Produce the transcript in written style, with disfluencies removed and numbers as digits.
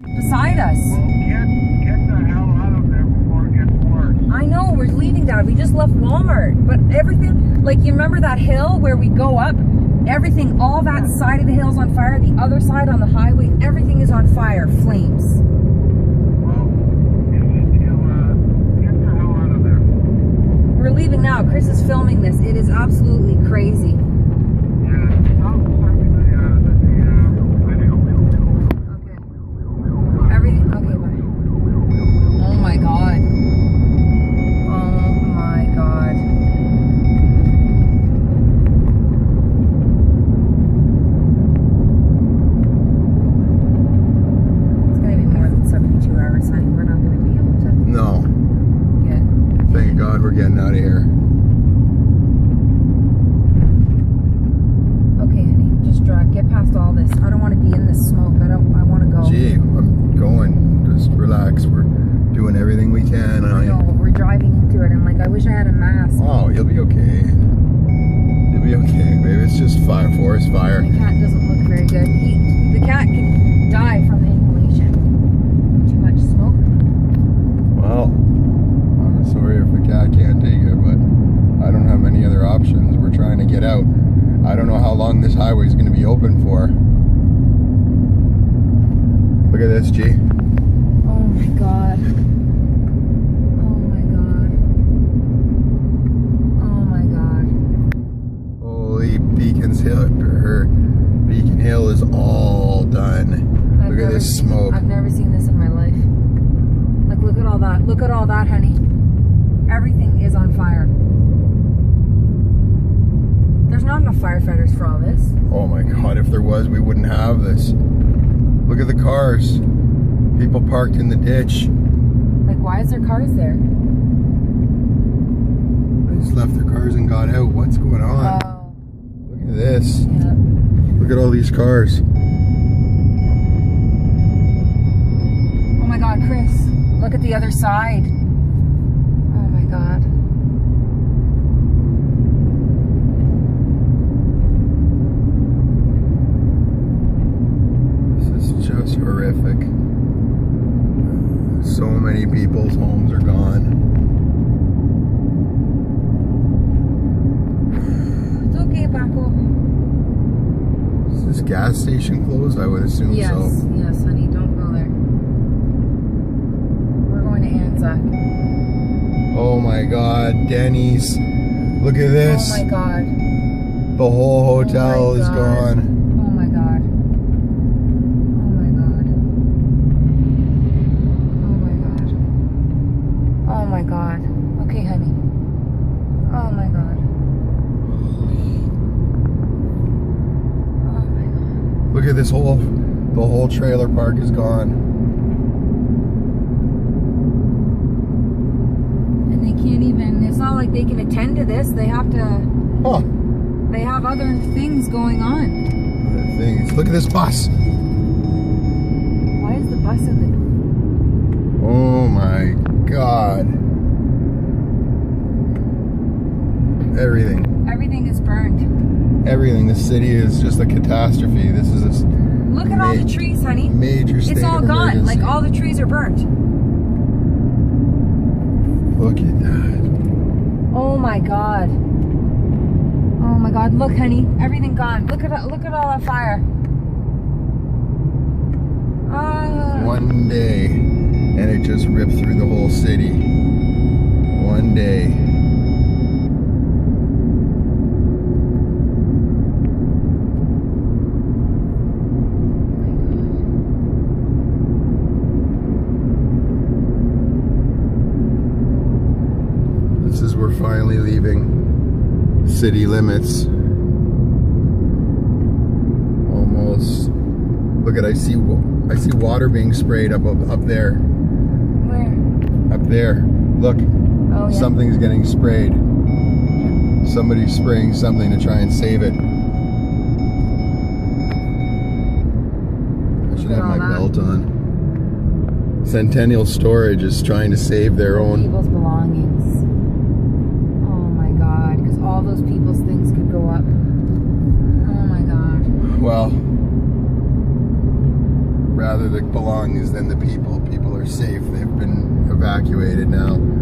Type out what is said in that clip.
beside us. Well, get the hell out of there before it gets worse. I know, we're leaving, Dad. We just left Walmart. But everything, like, you remember that hill where we go up? Everything, all that side of the hill's on fire. The other side on the highway, everything is on fire. Flames. Well, you need to get the hell out of there. We're leaving now. Chris is filming this. It is absolutely crazy. Yeah, stop sending the video. Okay. Everything, okay, bye. Oh my God. Oh my God. It's gonna be more than 72 hours, honey. We're not gonna be able to No. get. Thank God we're getting out of here. Okay, honey, just drive. Get past all this. I don't want to be in this smoke. I want to go. Gee, I'm going. Just relax. We're doing everything we can. I know, but we're driving into it, and like, I wish I had a mask. Oh, you'll be okay. You'll be okay, baby. It's just forest fire. The cat doesn't look very good. The cat can die from the inhalation. Too much smoke. Well, I'm sorry if the cat can't take it, but I don't have any other options. We're trying to get out. I don't know how long this highway is going to be open for. Look at this, G. Oh my God. Oh my God. Oh my God. Holy Beacon Hill is all done. Look at this smoke. I've never seen this in my life. Like, look at all that. Look at all that, honey. Everything is on fire. There's not enough firefighters for all this. Oh my God, if there was, we wouldn't have this. Look at the cars. People parked in the ditch. Like, why is there cars there? They just left their cars and got out. What's going on? Oh. Look at this. Yeah. Look at all these cars. Oh my God, Chris. Look at the other side. Oh my God. Just horrific. So many people's homes are gone. It's okay, Paco. Is this gas station closed? I would assume Yes, so. yes, honey. Don't go there. We're going to Anzac. Oh my God, Denny's. Look at this. Oh my God. The whole hotel is God. gone. Oh my God. Oh my God. Oh my God. Oh my God. Okay, honey. Oh my God. Oh my God. Look at this the whole trailer park is gone. And they can't even, it's not like they can attend to this. They have to, Huh. they have other things going on. Other things. Look at this bus. Why is the bus in the... Oh my God. Everything. Everything is burned. Everything. This city is just a catastrophe. This is a Look at all the trees, honey. major state It's all of gone. emergency. Like, all the trees are burnt. Look at that. Oh my God. Oh my God. Look, honey. Everything gone. Look at all that fire. One day, and it just ripped through the whole city. One day. This is we're finally leaving city limits. Almost. Look at I see water being sprayed up there. Where? Up there. Look. Oh, yeah. Something's getting sprayed. Somebody's spraying something to try and save it. I should have my belt on. Centennial Storage is trying to save their own People's belongings. Oh my God. Because all those people's things could go up. Oh my God. Well, rather the belongings than the people. People are safe. They've been evacuated now.